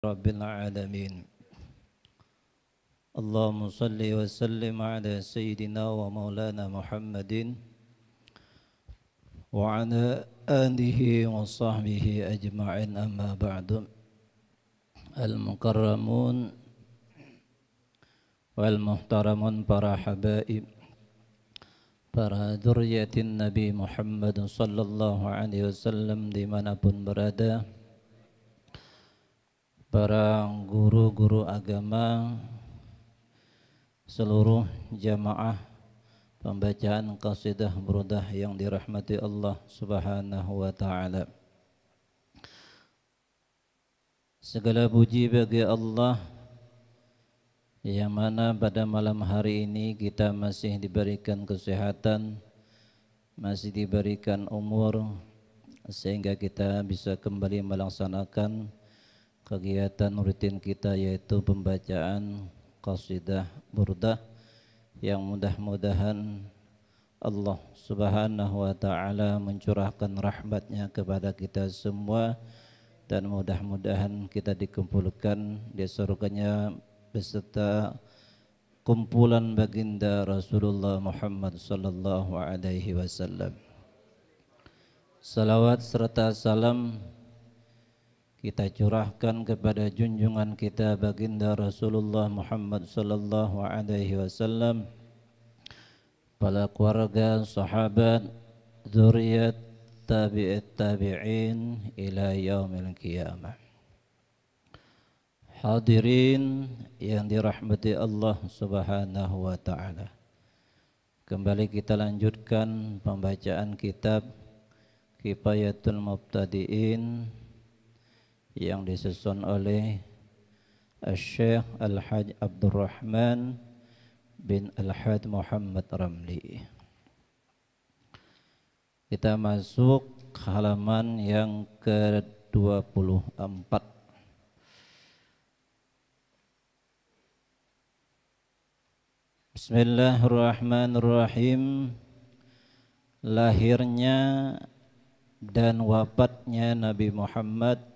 Rabbil alamin. Allahumma salli wa sallim ala sayyidina wa maulana Muhammadin wa ala alihi wa sahbihi ajma'in, amma ba'du. Al-mukarramun wal muhtaramun, para habaib, para dzurriyyatin Nabi Muhammad sallallahu alaihi wasallam dimanapun berada, para guru-guru agama, seluruh jamaah pembacaan qasidah burdah yang dirahmati Allah Subhanahu wa taala. Segala puji bagi Allah yang mana pada malam hari ini kita masih diberikan kesehatan, masih diberikan umur, sehingga kita bisa kembali melaksanakan kegiatan rutin kita, yaitu pembacaan qasidah burdah yang mudah-mudahan Allah Subhanahu wa taala mencurahkan rahmatnya kepada kita semua, dan mudah-mudahan kita dikumpulkan di surganya beserta kumpulan baginda Rasulullah Muhammad sallallahu alaihi wasallam. Salawat serta salam kita curahkan kepada junjungan kita baginda Rasulullah Muhammad sallallahu alaihi wasallam, para keluarga, sahabat, zuriat, tabi'at tabi'in ila yaumil qiyamah. Hadirin yang dirahmati Allah Subhanahu wa taala. Kembali kita lanjutkan pembacaan kitab Kifayatul Mubtadi'in yang disusun oleh Syekh Al-Hajj Abdurrahman bin Al-Hajj Muhammad Ramli. Kita masuk halaman yang ke-24. Bismillahirrahmanirrahim. Lahirnya dan wafatnya Nabi Muhammad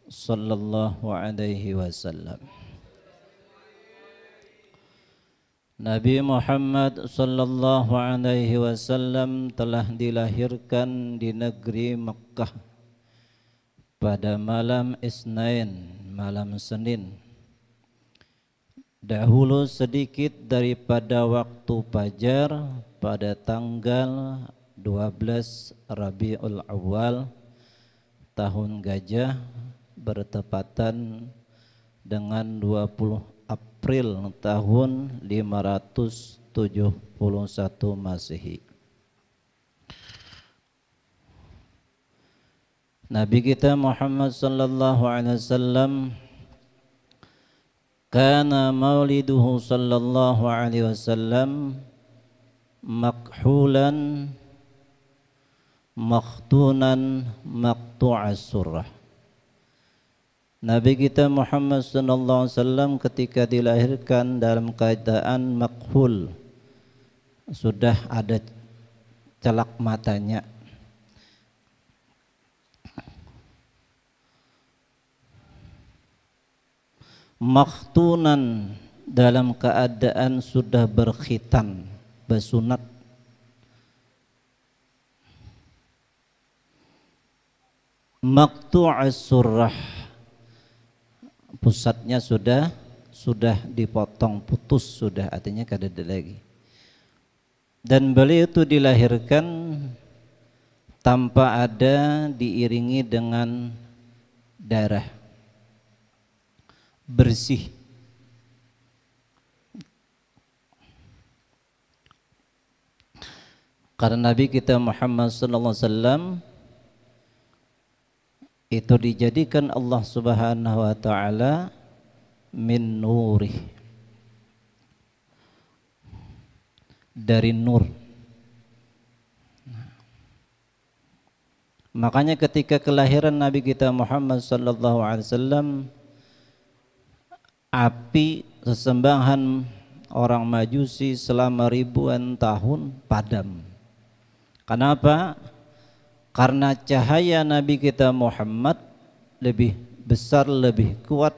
sallallahu alaihi wasallam. Nabi Muhammad sallallahu alaihi wasallam telah dilahirkan di negeri Mekkah pada malam Isnin, malam Senin, dahulu sedikit daripada waktu fajar pada tanggal 12 Rabiul Awal tahun Gajah, bertepatan dengan 20 April tahun 571 Masehi. Nabi kita Muhammad sallallahu alaihi wasallam, kana mauliduhu sallallahu alaihi wasallam makhulan makhtunan maqtu'as surah. Nabi kita Muhammad sallallahu alaihi wasallam ketika dilahirkan dalam keadaan makhul, sudah ada celak matanya. Makhtunan, dalam keadaan sudah berkhitan, bersunat. Maqtu'as surah, pusatnya sudah dipotong, putus sudah, artinya kada ada lagi. Dan beliau itu dilahirkan tanpa ada diiringi dengan darah, bersih. Karena Nabi kita Muhammad sallallahu alaihi wasallam itu dijadikan Allah Subhanahu wa taala min nurih, dari nur. Makanya ketika kelahiran Nabi kita Muhammad sallallahu alaihi wasallam, api sesembahan orang Majusi selama ribuan tahun padam. Kenapa? Karena cahaya Nabi kita Muhammad lebih besar, lebih kuat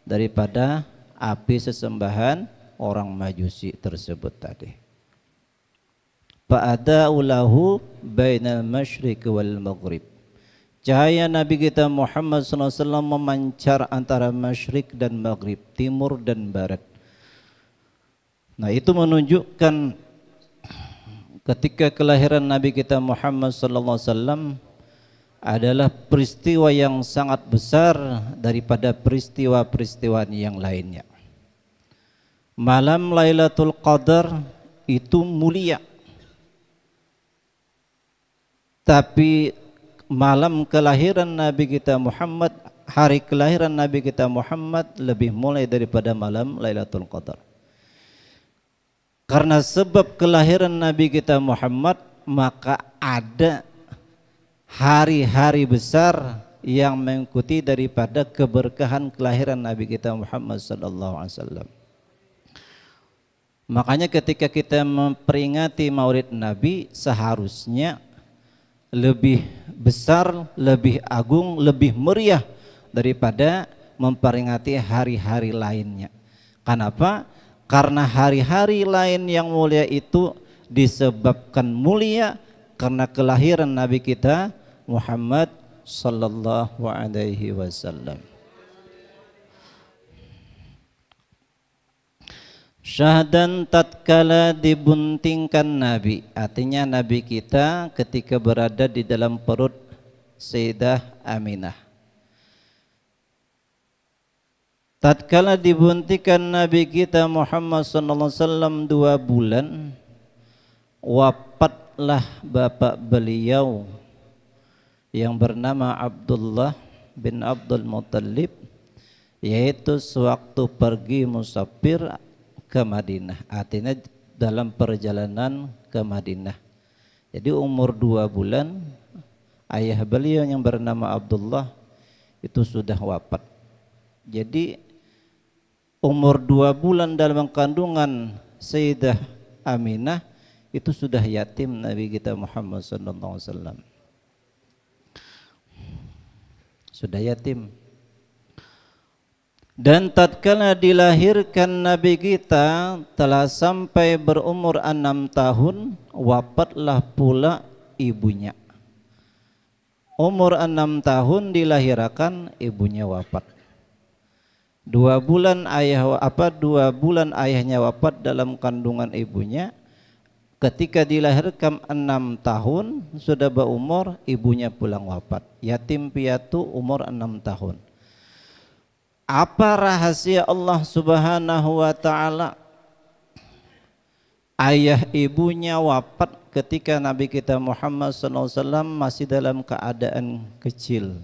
daripada api sesembahan orang Majusi tersebut tadi. Fa'ada'u lahu bainal masyriq wal maghrib. Cahaya Nabi kita Muhammad SAW memancar antara masyrik dan maghrib, timur dan barat. Nah, itu menunjukkan ketika kelahiran Nabi kita Muhammad SAW adalah peristiwa yang sangat besar daripada peristiwa-peristiwa yang lainnya. Malam Lailatul Qadar itu mulia, tapi malam kelahiran Nabi kita Muhammad, hari kelahiran Nabi kita Muhammad lebih mulia daripada malam Lailatul Qadar. Karena sebab kelahiran Nabi kita Muhammad, maka ada hari-hari besar yang mengikuti daripada keberkahan kelahiran Nabi kita Muhammad sallallahu alaihi wasallam. Makanya ketika kita memperingati Maulid Nabi, seharusnya lebih besar, lebih agung, lebih meriah daripada memperingati hari-hari lainnya. Kenapa? Karena hari-hari lain yang mulia itu disebabkan mulia karena kelahiran Nabi kita Muhammad sallallahu alaihi wasallam. Syahdan tatkala dibuntingkan Nabi, artinya Nabi kita ketika berada di dalam perut Sayyidah Aminah. Tatkala dibuntingkan Nabi kita Muhammad sallallahu alaihi wasallam 2 bulan, wafatlah bapak beliau yang bernama Abdullah bin Abdul Muttalib, yaitu sewaktu pergi musafir ke Madinah, artinya dalam perjalanan ke Madinah. Jadi umur 2 bulan ayah beliau yang bernama Abdullah itu sudah wafat. Jadi umur 2 bulan dalam kandungan Sayyidah Aminah itu sudah yatim Nabi kita Muhammad SAW. Sudah yatim. Dan tatkala dilahirkan Nabi kita telah sampai berumur 6 tahun, wafatlah pula ibunya. Umur 6 tahun dilahirkan, ibunya wafat. 2 bulan ayahnya wafat dalam kandungan ibunya. Ketika dilahirkan 6 tahun sudah berumur, ibunya pulang wafat. Yatim piatu umur 6 tahun. Apa rahasia Allah Subhanahu wa taala? Ayah ibunya wafat ketika Nabi kita Muhammad SAW masih dalam keadaan kecil.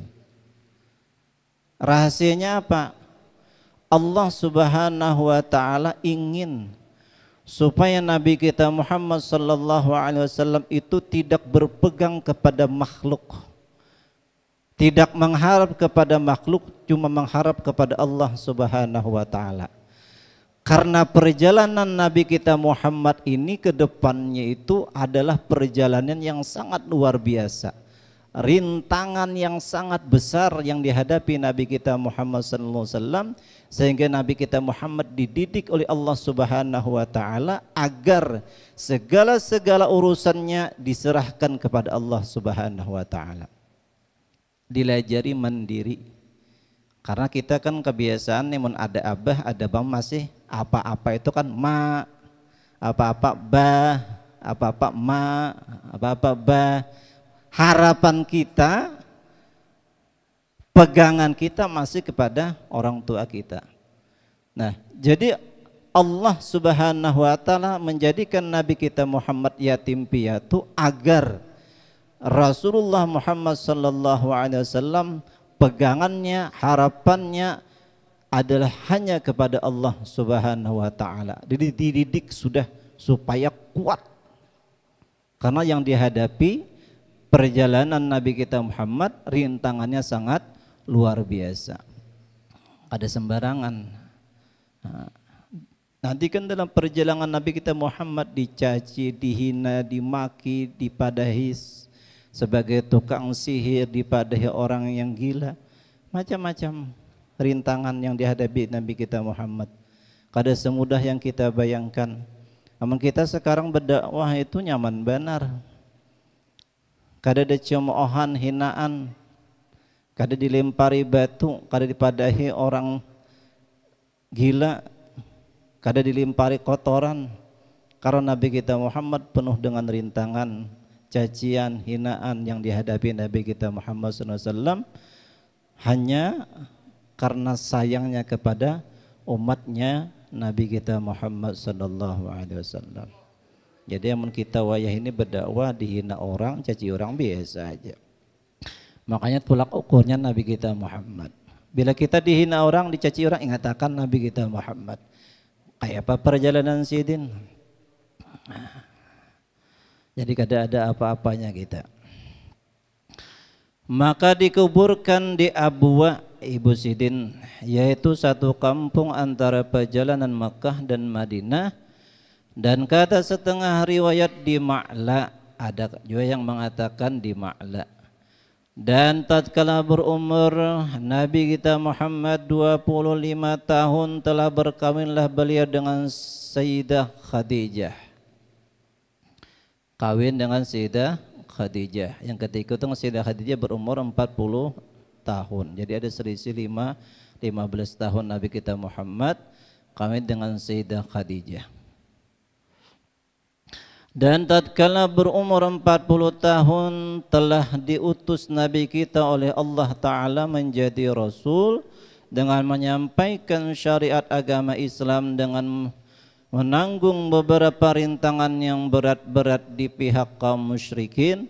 Rahasianya apa? Allah Subhanahu wa taala ingin supaya Nabi kita Muhammad SAW itu tidak berpegang kepada makhluk, tidak mengharap kepada makhluk, cuma mengharap kepada Allah Subhanahu wa taala. Karena perjalanan Nabi kita Muhammad ini ke depannya itu adalah perjalanan yang sangat luar biasa. Rintangan yang sangat besar yang dihadapi Nabi kita Muhammad SAW, sehingga Nabi kita Muhammad dididik oleh Allah Subhanahu wa taala agar segala urusannya diserahkan kepada Allah Subhanahu wa taala. Dilajari mandiri. Karena kita kan kebiasaan nemun ada abah, ada bang masih apa-apa itu kan ma, apa-apa ba, apa-apa ma, apa-apa ba. Harapan kita, pegangan kita masih kepada orang tua kita. Nah, jadi Allah Subhanahu wa taala menjadikan Nabi kita Muhammad yatim piatu agar Rasulullah Muhammad sallallahu alaihi wasallam pegangannya, harapannya adalah hanya kepada Allah Subhanahu wa taala. Jadi dididik sudah supaya kuat. Karena yang dihadapi perjalanan Nabi kita Muhammad rintangannya sangat luar biasa. Ada sembarangan. Nanti kan dalam perjalanan Nabi kita Muhammad dicaci, dihina, dimaki, dipadahi sebagai tukang sihir, dipadahi orang yang gila. macam-macam rintangan yang dihadapi Nabi kita Muhammad. Kada semudah yang kita bayangkan. Namun kita sekarang berdakwah itu nyaman benar. Kada ada cemoohan, hinaan, kada dilempari batu, kada dipadahi orang gila, kada dilempari kotoran. Karena Nabi kita Muhammad penuh dengan rintangan, cacian, hinaan yang dihadapi Nabi kita Muhammad SAW hanya karena sayangnya kepada umatnya Nabi kita Muhammad SAW. Jadi yang kita wayah ini berdakwah dihina orang, caci orang biasa aja. Makanya tolak ukurnya Nabi kita Muhammad. Bila kita dihina orang, dicaci orang, ingatkan Nabi kita Muhammad. Kayak apa perjalanan sidin? Jadi kada ada apa-apanya kita. Maka dikuburkan di Abwa, Ibu Sidin, yaitu satu kampung antara perjalanan Makkah dan Madinah. Dan kata setengah riwayat di Ma'la, ada juga yang mengatakan di Ma'la. Dan tatkala berumur Nabi kita Muhammad 25 tahun telah berkawinlah beliau dengan Sayyidah Khadijah. Kawin dengan Sayyidah Khadijah. Yang ketika itu Sayyidah Khadijah berumur 40 tahun. Jadi ada selisih 15 tahun Nabi kita Muhammad kawin dengan Sayyidah Khadijah. Dan tatkala berumur 40 tahun telah diutus Nabi kita oleh Allah Ta'ala menjadi Rasul dengan menyampaikan syariat agama Islam dengan menanggung beberapa rintangan yang berat-berat di pihak kaum musyrikin.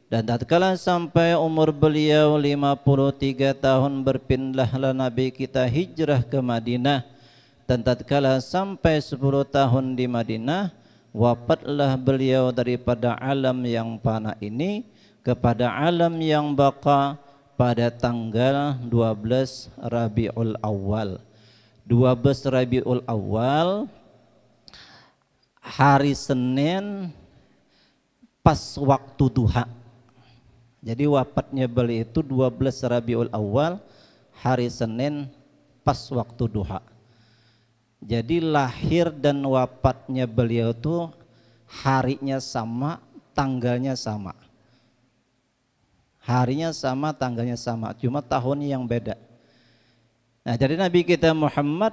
Dan tatkala sampai umur beliau 53 tahun berpindahlah Nabi kita hijrah ke Madinah. Dan tatkala sampai 10 tahun di Madinah wafatlah beliau daripada alam yang fana ini kepada alam yang baka pada tanggal 12 Rabiul Awal. 12 Rabiul Awal hari Senin pas waktu duha. Jadi wafatnya beliau itu 12 Rabiul Awal hari Senin pas waktu duha. Jadi lahir dan wafatnya beliau itu harinya sama, tanggalnya sama. Harinya sama, tanggalnya sama, cuma tahunnya yang beda. Nah, jadi Nabi kita Muhammad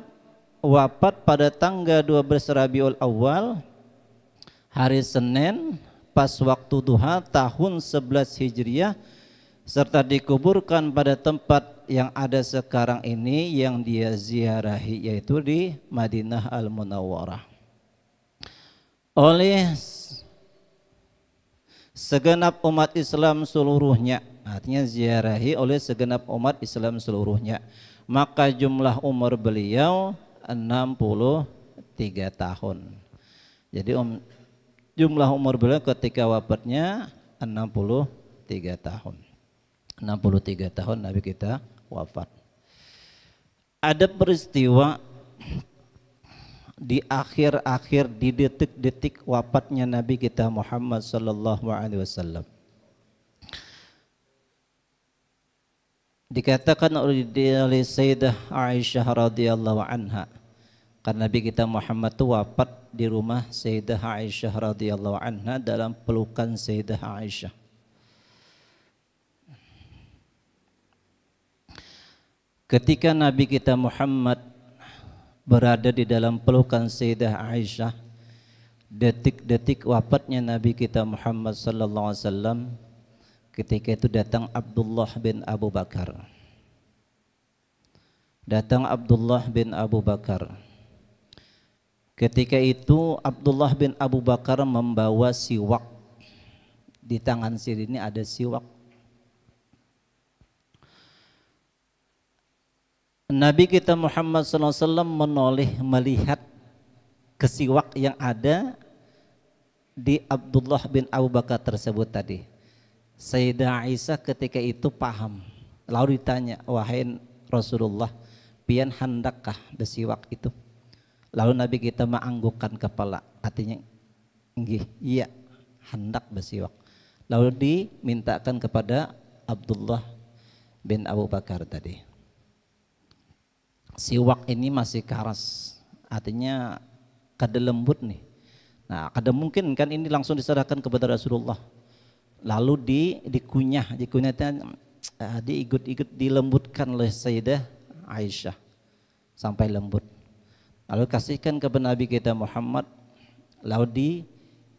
wafat pada tanggal 12 Rabiul Awal hari Senin pas waktu duha tahun 11 Hijriah serta dikuburkan pada tempat yang ada sekarang ini yang dia ziarahi yaitu di Madinah Al-Munawwarah. Oleh segenap umat Islam seluruhnya, artinya ziarahi oleh segenap umat Islam seluruhnya. Maka jumlah umur beliau 63 tahun. Jadi jumlah umur beliau ketika wafatnya 63 tahun. 63 tahun Nabi kita wafat. Ada peristiwa di akhir-akhir di detik-detik wafatnya Nabi kita Muhammad sallallahu alaihi wasallam. Dikatakan oleh Sayyidah Aisyah radhiyallahu anha, karena Nabi kita Muhammad itu wafat di rumah Sayyidah Aisyah radhiyallahu anha dalam pelukan Sayyidah Aisyah. Ketika Nabi kita Muhammad berada di dalam pelukan Sayyidah Aisyah, detik-detik wafatnya Nabi kita Muhammad sallallahu alaihi wasallam, ketika itu datang Abdullah bin Abu Bakar. Datang Abdullah bin Abu Bakar. Ketika itu Abdullah bin Abu Bakar membawa siwak. Di tangan sini ada siwak. Nabi kita Muhammad SAW menoleh melihat kesiwak yang ada di Abdullah bin Abu Bakar tersebut tadi. Sayyidah Aisyah ketika itu paham. Lalu ditanya, wahai Rasulullah, pian hendakkah bersiwak itu? Lalu Nabi kita menganggukkan kepala, artinya iya, hendak bersiwak. Lalu dimintakan kepada Abdullah bin Abu Bakar tadi. siwak ini masih karas, artinya kada lembut nih. Nah, kada mungkin kan ini langsung diserahkan kepada Rasulullah. Lalu dikunyah diigut-igut dilembutkan oleh Sayyidah Aisyah sampai lembut. Lalu kasihkan kepada Nabi kita Muhammad, lalu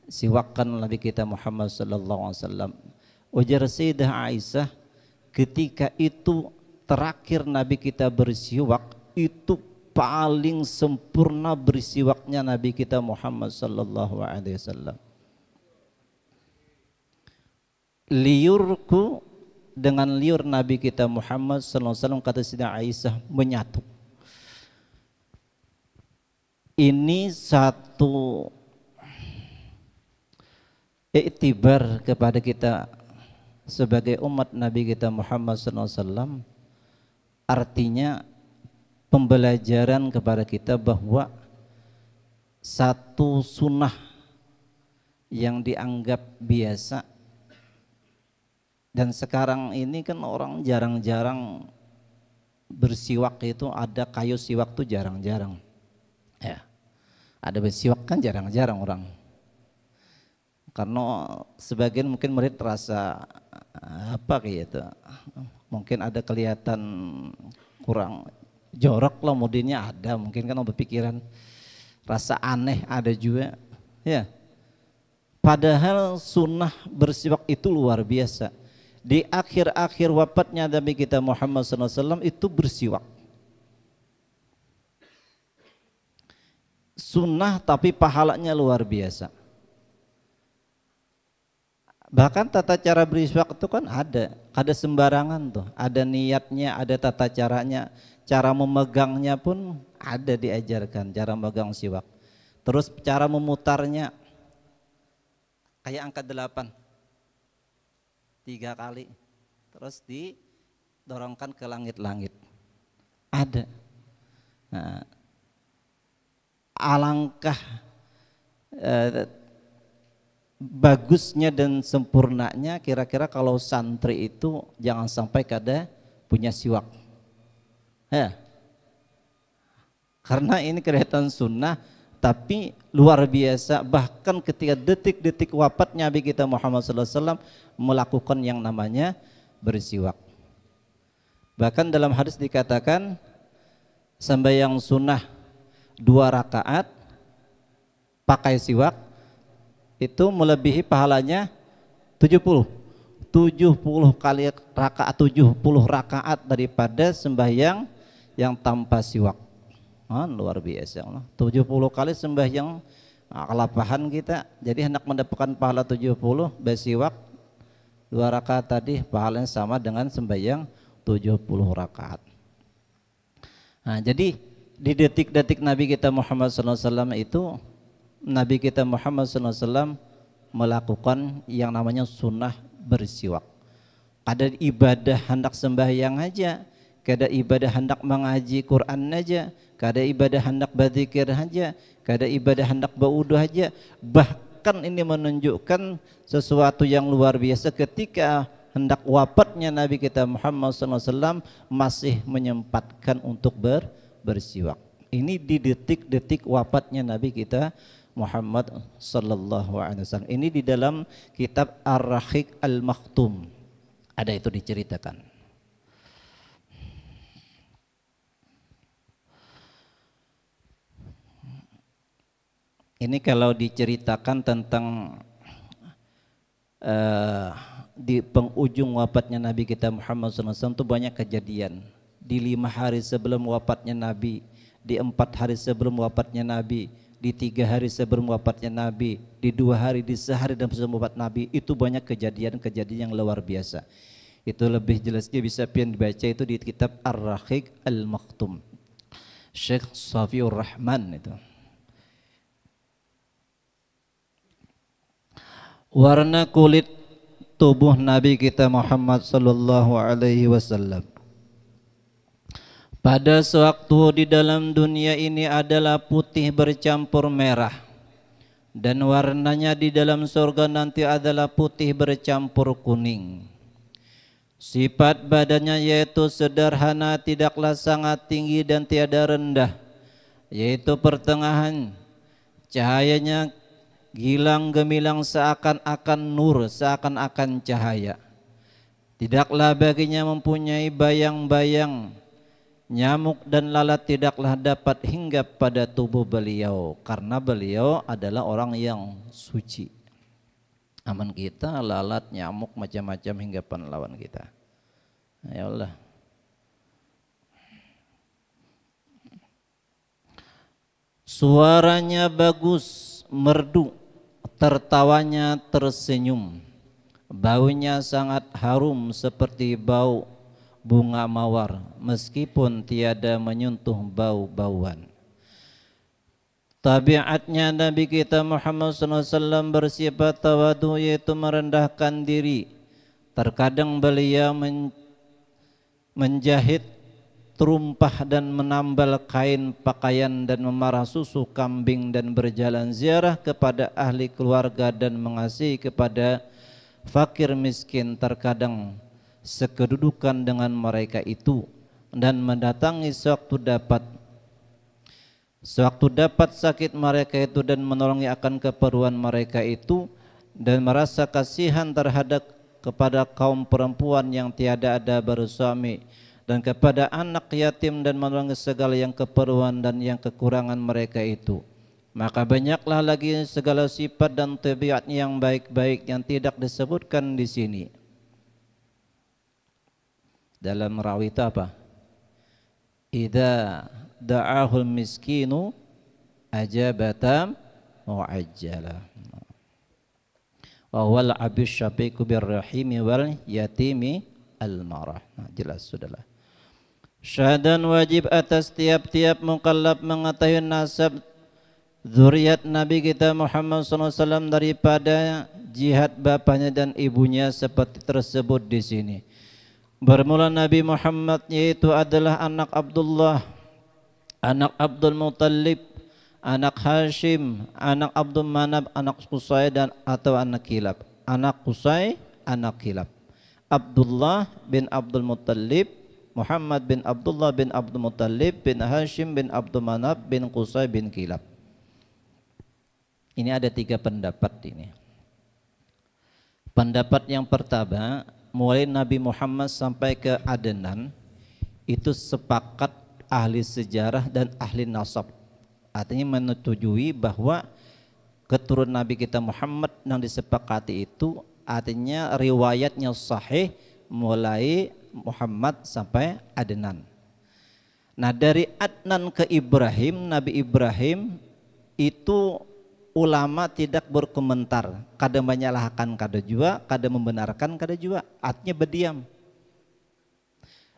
disiwakkan Nabi kita Muhammad sallallahu alaihi wasallam. Ujar Sayyidah Aisyah, ketika itu terakhir Nabi kita bersiwak, itu paling sempurna bersiwaknya Nabi kita Muhammad sallallahu alaihi wasallam. Liurku dengan liur Nabi kita Muhammad sallallahu alaihi wasallam, kata Sayyidah Aisyah, menyatu. Ini satu iktibar kepada kita sebagai umat Nabi kita Muhammad sallallahu alaihi wasallam, artinya pembelajaran kepada kita bahwa satu sunnah yang dianggap biasa, dan sekarang ini kan orang jarang-jarang bersiwak, itu ada kayu siwak tuh jarang-jarang ya, ada bersiwak kan jarang-jarang orang, karena sebagian mungkin murid terasa apa kayak itu, mungkin ada kelihatan kurang jorok lah mudinnya, ada mungkin kan berpikiran rasa aneh, ada juga ya. Padahal sunnah bersiwak itu luar biasa. Di akhir-akhir wafatnya Nabi kita Muhammad SAW itu bersiwak. Sunnah tapi pahalanya luar biasa. Bahkan tata cara bersiwak itu kan ada sembarangan tuh, ada niatnya, ada tata caranya, cara memegangnya pun ada diajarkan, cara memegang siwak. Terus cara memutarnya kayak angka 8 3 kali, terus didorongkan ke langit-langit, ada. Nah, alangkah bagusnya dan sempurnanya kira-kira kalau santri itu jangan sampai kada punya siwak ya, karena ini kelihatan sunnah tapi luar biasa. Bahkan ketika detik-detik wafatnya Nabi kita Muhammad SAW melakukan yang namanya bersiwak. Bahkan dalam hadis dikatakan sembahyang sunnah 2 rakaat pakai siwak itu melebihi pahalanya 70 kali rakaat, 70 rakaat daripada sembahyang yang tanpa siwak. Luar biasa, 70 kali sembahyang kelapahan kita, jadi hendak mendapatkan pahala 70 bersiwak 2 rakaat tadi, pahalanya sama dengan sembahyang 70 rakaat. Nah, jadi di detik-detik Nabi kita Muhammad SAW itu, Nabi kita Muhammad SAW melakukan yang namanya sunnah bersiwak. Ada ibadah hendak sembahyang aja, kada ibadah hendak mengaji Quran aja, kada ibadah hendak berzikir aja, kada ibadah hendak berwudu aja. Bahkan ini menunjukkan sesuatu yang luar biasa, ketika hendak wafatnya Nabi kita Muhammad SAW masih menyempatkan untuk bersiwak. Ini di detik-detik wafatnya Nabi kita Muhammad sallallahu alaihi wasallam. Ini di dalam kitab Ar-Rahiq Al-Maktum ada itu diceritakan. Ini kalau diceritakan tentang di penghujung wafatnya Nabi kita Muhammad SAW itu banyak kejadian. Di 5 hari sebelum wafatnya Nabi, di 4 hari sebelum wafatnya Nabi, di 3 hari sebelum wafatnya Nabi, di 2 hari, di sehari dan sebelum wafat Nabi, itu banyak kejadian-kejadian yang luar biasa. Itu lebih jelasnya bisa pian dibaca itu di kitab Ar-Rahiq Al-Maktum, Syekh Safiur Rahman itu. Warna kulit tubuh Nabi kita Muhammad sallallahu alaihi wasallam pada sewaktu di dalam dunia ini adalah putih bercampur merah, dan warnanya di dalam surga nanti adalah putih bercampur kuning. Sifat badannya yaitu sederhana, tidaklah sangat tinggi dan tiada rendah, yaitu pertengahan. Cahayanya gilang gemilang seakan-akan nur, seakan-akan cahaya. Tidaklah baginya mempunyai bayang-bayang. Nyamuk dan lalat tidaklah dapat hinggap pada tubuh beliau, karena beliau adalah orang yang suci. Aman kita, lalat, nyamuk, macam-macam hinggapan lawan kita. Ya Allah. Suaranya bagus, merdu, tertawanya tersenyum. Baunya sangat harum seperti bau bunga mawar, meskipun tiada menyentuh bau-bauan. Tabiatnya Nabi kita Muhammad SAW bersifat tawadu, yaitu merendahkan diri. Terkadang beliau menjahit terumpah dan menambal kain pakaian dan memarah susu kambing dan berjalan ziarah kepada ahli keluarga dan mengasihi kepada fakir miskin, terkadang sekedudukan dengan mereka itu, dan mendatangi sewaktu dapat sakit mereka itu dan menolongi akan keperluan mereka itu, dan merasa kasihan terhadap kepada kaum perempuan yang tiada ada bersuami dan kepada anak yatim, dan menolongi segala yang keperluan dan yang kekurangan mereka itu. Maka banyaklah lagi segala sifat dan tabiat yang baik-baik yang tidak disebutkan di sini. Dalam rawi itu apa? Idza da'ahul miskinu ajabatam mu'ajjala. Wa huwal abis syafiqu birrahimi wal yatimi al-marah. Nah, jelas sudahlah. Syahadan wajib atas tiap-tiap mukallaf mengetahui nasab zuriat Nabi kita Muhammad SAW daripada jihad bapaknya dan ibunya seperti tersebut di sini. Bermula Nabi Muhammad yaitu adalah anak Abdullah, anak Abdul Muttalib, anak Hashim, anak Abdul Manab, anak Qusay dan atau anak Kilab. Anak Qusay, anak Kilab. Abdullah bin Abdul Muttalib, Muhammad bin Abdullah bin Abdul Muttalib bin Hashim bin Abdul Manab bin Qusay bin Kilab. Ini ada 3 pendapat ini. Pendapat yang pertama, mulai Nabi Muhammad sampai ke Adnan itu sepakat ahli sejarah dan ahli nasab. Artinya menyetujui bahwa keturunan Nabi kita Muhammad yang disepakati itu artinya riwayatnya sahih mulai Muhammad sampai Adnan. Nah, dari Adnan ke Ibrahim, Nabi Ibrahim itu ulama tidak berkomentar, kadang menyalahkan, kadang juga, kadang membenarkan, kadang juga, artinya berdiam.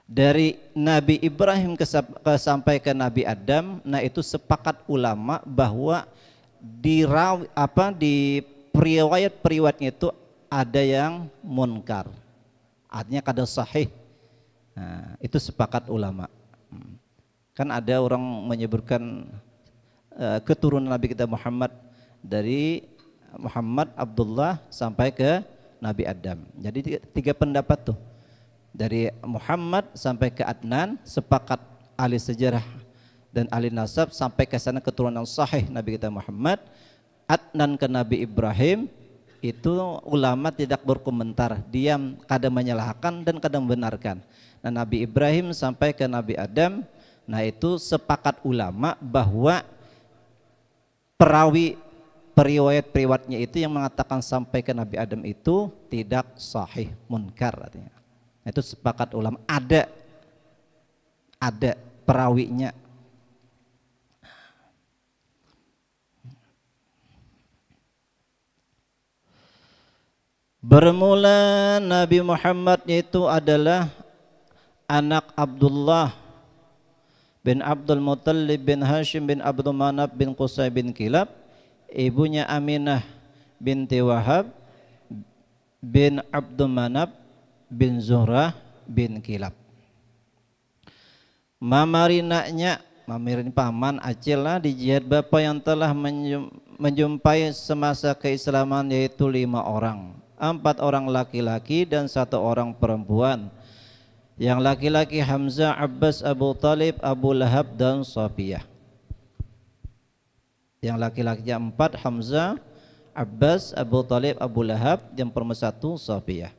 Dari Nabi Ibrahim sampai ke Nabi Adam, nah itu sepakat ulama bahwa di periwayat-periwayatnya itu ada yang munkar, artinya kadang sahih. Nah, itu sepakat ulama. Kan ada orang menyebutkan keturunan Nabi kita Muhammad dari Muhammad Abdullah sampai ke Nabi Adam. Jadi 3 pendapat tuh. Dari Muhammad sampai ke Adnan sepakat ahli sejarah dan ahli nasab sampai ke sana keturunan sahih Nabi kita Muhammad. Adnan ke Nabi Ibrahim itu ulama tidak berkomentar, diam, kadang menyalahkan dan kadang membenarkan. Nah, Nabi Ibrahim sampai ke Nabi Adam, nah itu sepakat ulama bahwa periwayat-periwayatnya itu yang mengatakan sampai ke Nabi Adam itu tidak sahih, munkar artinya. Itu sepakat ulama, ada perawinya. Bermula Nabi Muhammad itu adalah anak Abdullah bin Abdul Muttalib bin Hashim bin Abdul Manab bin Qusay bin Kilab. Ibunya Aminah binti Wahab bin Abdul Manab bin Zuhrah bin Kilab. Mamarinaknya, mamirin paman acil lah di jihad bapak yang telah menjumpai semasa keislaman yaitu 5 orang. 4 orang laki-laki dan 1 orang perempuan. Yang laki-laki Hamzah, Abbas, Abu Talib, Abu Lahab dan Safiyah. Yang laki-lakinya 4 Hamzah, Abbas, Abu Talib, Abu Lahab, yang perempuan 1 Safiyah.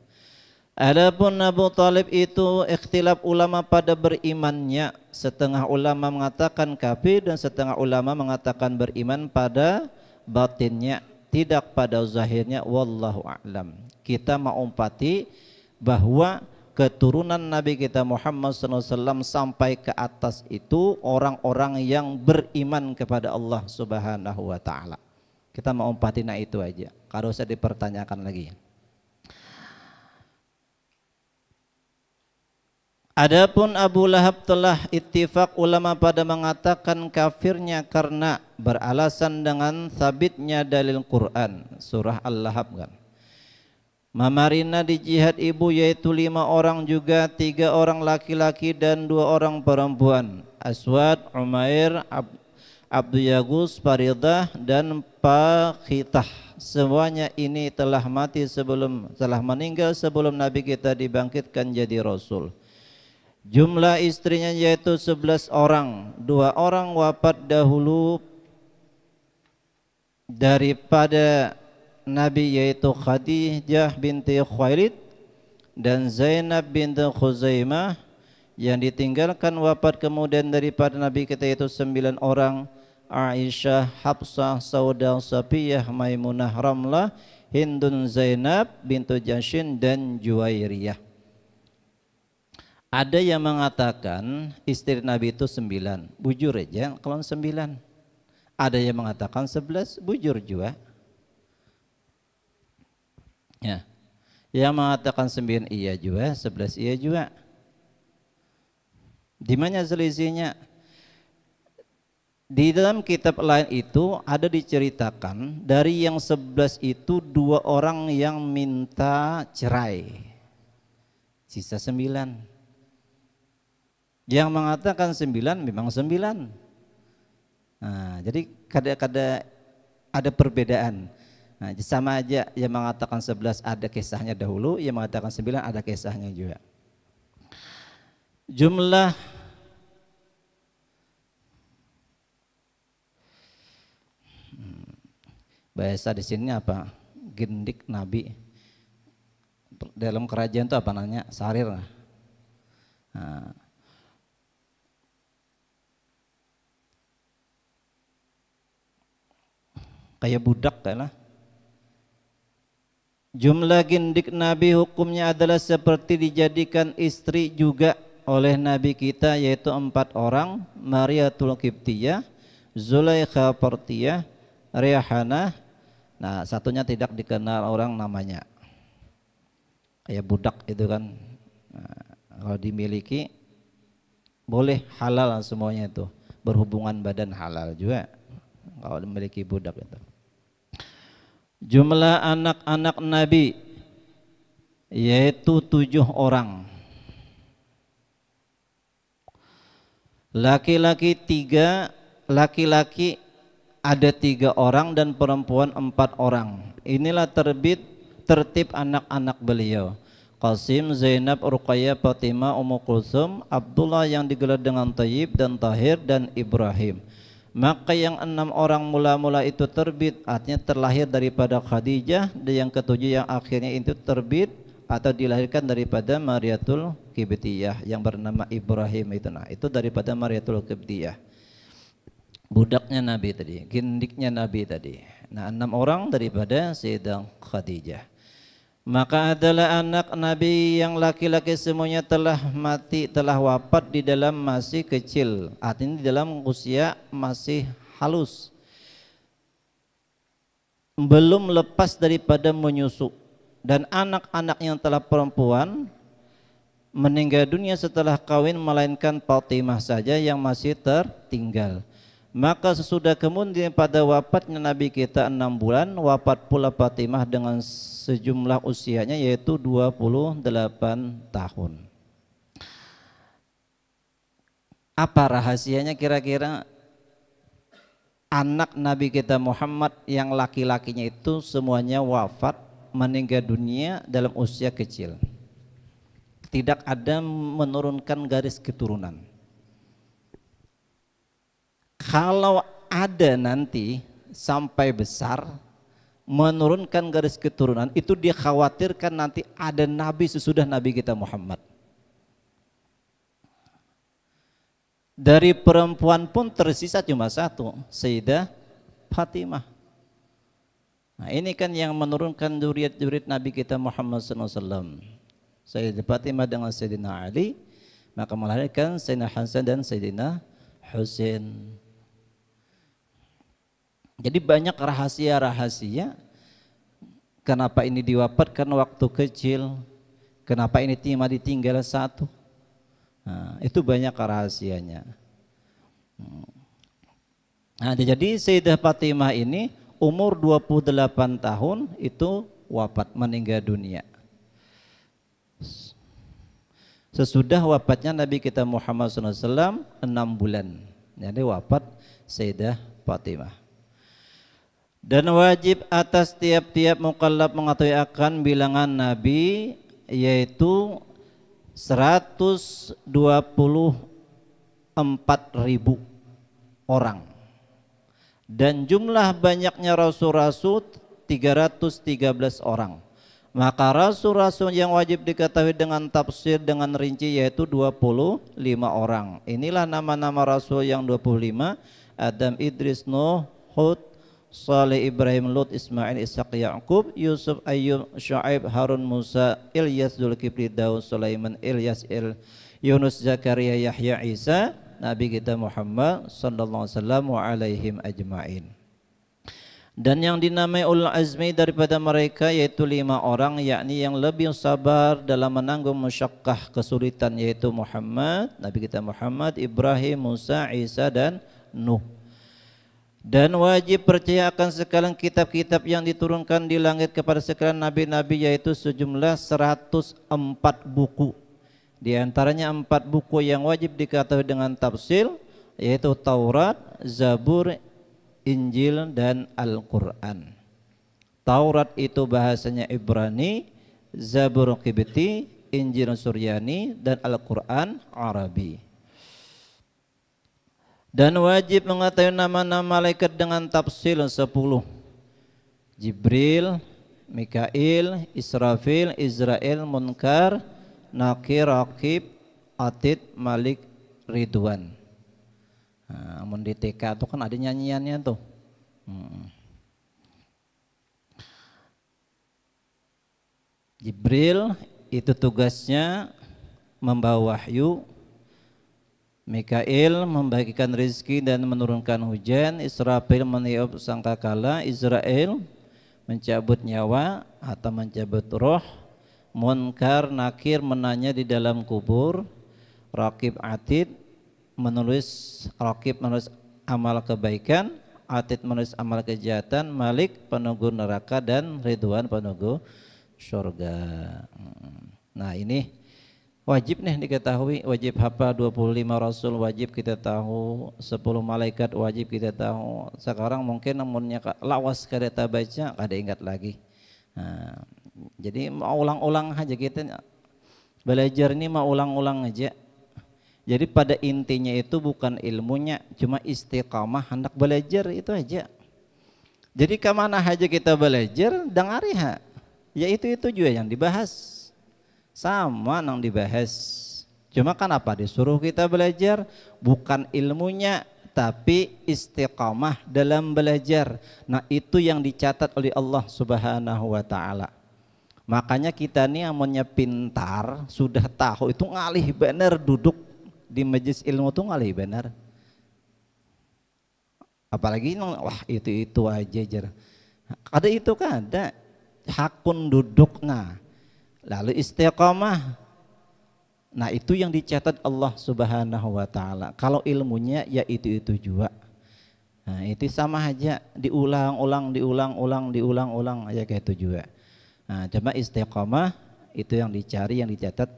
Adapun Abu Talib itu ikhtilaf ulama pada berimannya. Setengah ulama mengatakan kafir dan setengah ulama mengatakan beriman pada batinnya, tidak pada zahirnya. Wallahu a'lam. Kita mengumpati bahwa keturunan Nabi kita Muhammad SAW sampai ke atas itu orang-orang yang beriman kepada Allah Subhanahu wa ta'ala. Kita mengumpati itu aja, kalau usah dipertanyakan lagi. Adapun Abu Lahab telah ittifaq ulama pada mengatakan kafirnya karena beralasan dengan sabitnya dalil Quran surah Al-Lahab kan. Mamarina di jihad ibu yaitu 5 orang juga, 3 orang laki-laki dan 2 orang perempuan. Aswad, Umair, Abdu Yagus, Faridah dan Pakhitah. Semuanya ini telah meninggal sebelum Nabi kita dibangkitkan jadi Rasul. Jumlah istrinya yaitu 11 orang, 2 orang wafat dahulu daripada Nabi yaitu Khadijah binti Khuwailid dan Zainab binti Khuzaimah, yang ditinggalkan wafat kemudian daripada Nabi kita yaitu 9 orang, Aisyah, Hafsah, Saudah, Safiyah, Maimunah, Ramlah, Hindun, Zainab bintu Jashin dan Juwairiyah. Ada yang mengatakan istri Nabi itu 9, bujur aja kalau 9. Ada yang mengatakan 11, bujur juga. Ya. Yang mengatakan 9 iya juga, 11 iya juga. Di mana selisihnya? Di dalam kitab lain itu ada diceritakan dari yang 11 itu 2 orang yang minta cerai, sisa 9. Yang mengatakan 9 memang 9. Nah, jadi kadang-kadang ada perbedaan. Nah, sama aja yang mengatakan 11 ada kisahnya dahulu, yang mengatakan 9 ada kisahnya juga. Jumlah bahasa di sini apa? Gindik Nabi. Dalam kerajaan itu apa namanya? Sarir. Nah, kayak budak kan lah. Jumlah gindik Nabi hukumnya adalah seperti dijadikan istri juga oleh Nabi kita yaitu 4 orang, Mariatul Qibtiyah, Zulaikha Partiyah, Rihanah. Nah, satunya tidak dikenal orang namanya. Kayak budak itu kan. Nah, kalau dimiliki boleh halal semuanya itu, berhubungan badan halal juga kalau dimiliki budak itu. Jumlah anak-anak Nabi yaitu 7 orang. Laki-laki 3, laki-laki ada 3 orang dan perempuan 4 orang. Inilah tertib anak-anak beliau. Qasim, Zainab, Ruqayyah, Fatimah, Ummu Kulsum, Abdullah yang digelar dengan Thayyib dan Tahir dan Ibrahim. Maka yang 6 orang mula-mula itu terbit, artinya terlahir daripada Khadijah, dan yang ketujuh yang akhirnya itu terbit atau dilahirkan daripada Mariatul Qibtiyah yang bernama Ibrahim itu. Nah, itu daripada Mariatul Qibtiyah. Budaknya Nabi tadi, gindiknya Nabi tadi. Nah, 6 orang daripada Sayyidah Khadijah. Maka adalah anak Nabi yang laki-laki semuanya telah mati, telah wafat di dalam masih kecil, artinya di dalam usia masih halus, belum lepas daripada menyusu. Dan anak-anak yang telah perempuan meninggal dunia setelah kawin melainkan Fatimah saja yang masih tertinggal. Maka sesudah kemudian pada wafatnya Nabi kita 6 bulan, wafat pula Fatimah dengan sejumlah usianya yaitu 28 tahun. Apa rahasianya kira-kira? Anak Nabi kita Muhammad yang laki-lakinya itu semuanya wafat meninggal dunia dalam usia kecil. Tidak ada menurunkan garis keturunan. Kalau ada nanti sampai besar menurunkan garis keturunan, itu dia khawatirkan nanti ada nabi sesudah nabi kita Muhammad. Dari perempuan pun tersisa cuma satu, Sayyidah Fatimah. Nah, ini kan yang menurunkan zuriat nabi kita Muhammad SAW. Sayyidah Fatimah dengan Sayyidina Ali, maka melahirkan Sayyidina Hasan dan Sayyidina Husain. Jadi banyak rahasia-rahasia kenapa ini diwafatkan waktu kecil, kenapa ini ditinggal satu. Nah, itu banyak rahasianya. Nah, jadi Sayyidah Fatimah ini umur 28 tahun itu wafat, meninggal dunia. Sesudah wafatnya Nabi kita Muhammad SAW 6 bulan. Jadi wafat Sayyidah Fatimah. Dan wajib atas tiap-tiap mukallaf mengetahui akan bilangan Nabi, yaitu 124.000 orang. Dan jumlah banyaknya rasul-rasul 313 orang. Maka rasul-rasul yang wajib diketahui dengan tafsir dengan rinci yaitu 25 orang. Inilah nama-nama rasul yang 25: Adam, Idris, Nuh, Hud, Saleh, Ibrahim, Lut, Ismail, Ishaq, Yaqub, Yusuf, Ayyub, Syuaib, Harun, Musa, Ilyas, Dzulkifli, Daud, Sulaiman, Ilyas, Yunus, Zakaria, Yahya, Isa, Nabi kita Muhammad sallallahu alaihim ajma'in. Dan yang dinamai ulul azmi daripada mereka yaitu 5 orang, yakni yang lebih sabar dalam menanggung musyaqqah kesulitan, yaitu Muhammad, Nabi kita Muhammad, Ibrahim, Musa, Isa dan Nuh. Dan wajib percaya akan sekalian kitab-kitab yang diturunkan di langit kepada sekalian nabi-nabi, yaitu sejumlah 104 buku. Di antaranya 4 buku yang wajib diketahui dengan tafsir, yaitu Taurat, Zabur, Injil dan Al-Quran. Taurat itu bahasanya Ibrani, Zabur Qibti, Injil Suryani, dan Al-Quran Arabi. Dan wajib mengetahui nama-nama malaikat dengan tafsir 10: Jibril, Mikail, Israfil, Israel, Munkar, Nakir, Raqib, Atid, Malik, Ridwan. Nah, di TK itu kan ada nyanyiannya tuh. Jibril itu tugasnya membawa wahyu, Mikail membagikan rezeki dan menurunkan hujan, Israfil meniup sangkakala, Israel mencabut nyawa atau mencabut roh, Munkar, Nakir menanya di dalam kubur, Raqib, Atid menulis amal kebaikan, Atid menulis amal kejahatan, Malik penunggu neraka, dan Ridwan penunggu surga. Nah, ini wajib nih diketahui, wajib hafal 25 rasul, wajib kita tahu 10 malaikat, wajib kita tahu. Sekarang mungkin namunnya lawas kada baca, kada ingat lagi. Nah, jadi mau ulang-ulang aja kita belajar ini, mau ulang-ulang aja. Jadi pada intinya itu bukan ilmunya, cuma istiqamah hendak belajar itu aja. Jadi kemana aja kita belajar, dengari ha. Ya itu juga yang dibahas, sama yang dibahas. Cuma kan apa disuruh kita belajar, bukan ilmunya, tapi istiqamah dalam belajar. Nah itu yang dicatat oleh Allah Subhanahu wa Ta'ala. Makanya kita nih amunnya pintar, sudah tahu itu ngalih bener duduk di majelis ilmu tuh ngalih benar. Apalagi wah itu aja jar. Ada itu kan ada hakun dudukna, lalu istiqamah. Nah itu yang dicatat Allah Subhanahu wa Ta'ala. Kalau ilmunya ya itu juga. Nah itu sama aja, diulang-ulang aja kayak itu juga. Nah coba istiqamah itu yang dicari, yang dicatat,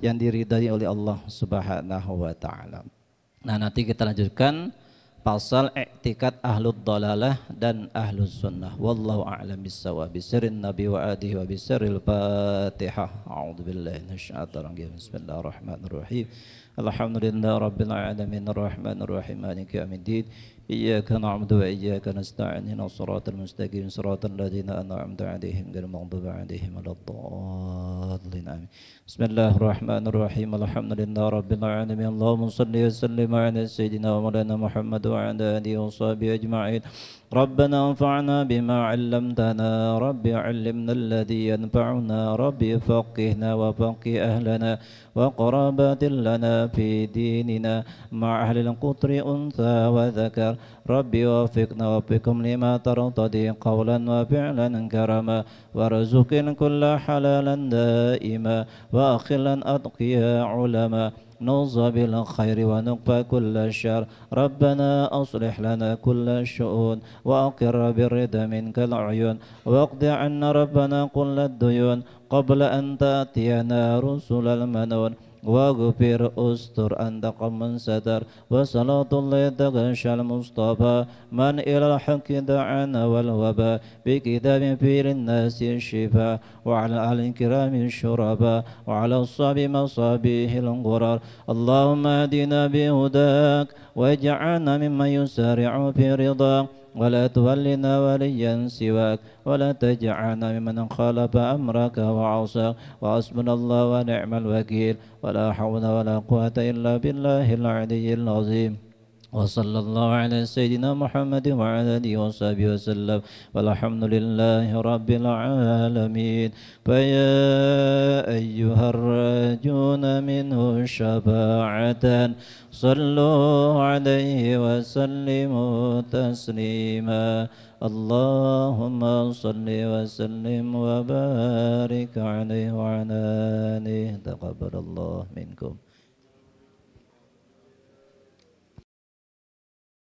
yang diridai oleh Allah Subhanahu wa Ta'ala. Nah nanti kita lanjutkan pasal i'tikad ahlud dalalah dan ahlus sunnah. Wallahu a'lam bissawab. Bisirrin nabi wa adihi wa bisirril fatihah. A'udzubillahi minasyaitonir rajim. Bismillahirrahmanirrahim. Alhamdulillahi rabbil alamin arrahmanir rahim maliki yaumiddin. Iyyaka na'budu wa iyyaka nasta'in ihdinas siratal mustaqim siratal ladzina an'amta 'alaihim ghairil maghdubi 'alaihim waladdallin. Amin. Bismillahirrahmanirrahim. Alhamdulillahi rabbil alamin. Allahumma shalli wa sallim 'ala sayyidina wa maulana Muhammad wa 'ala alihi wa sahbihi ajma'in. ربنا انفعنا بما علمتنا رب علمنا الذي ينفعنا رب فقهنا وفقه أهلنا وقرابات لنا في ديننا مع أهل القطر أنثى وذكر رب وفقنا وفقكم لما ترتضي قولا وفعلا كرما وارزقنا كل حلالا دائما وأخلا أتقيا علما نوصى بالخير ونقفى كل الشر ربنا أصلح لنا كل الشؤون وأقر بالرضا منك العيون واقض عنا ربنا كل الديون قبل أن تأتينا رسل المنون واغفر استر أنت من ستر وصلاة الله تغشى المصطفى من إلى الحق دعانا والوباء بكتاب في للناس الشفاء وعلى آل الكرام الشرباء وعلى الصحب مصابيه الغرار اللهم اهدنا بهداك واجعلنا ممن يسارع في رضاك ولا تولنا وليا سواك ولا تجعلنا ممن خالف أمرك وعصاك وحسبنا الله ونعم الوكيل ولا حول ولا قوة إلا بالله العلي العظيم وصلى الله على سيدنا محمد وعلى آله وصحبه وسلم والحمد لله رب العالمين فيا أيها الراجون منه شفاعة صلوا عليه وسلموا تسليما اللهم صل وسلم وبارك عليه وعلى آله تقبل الله منكم.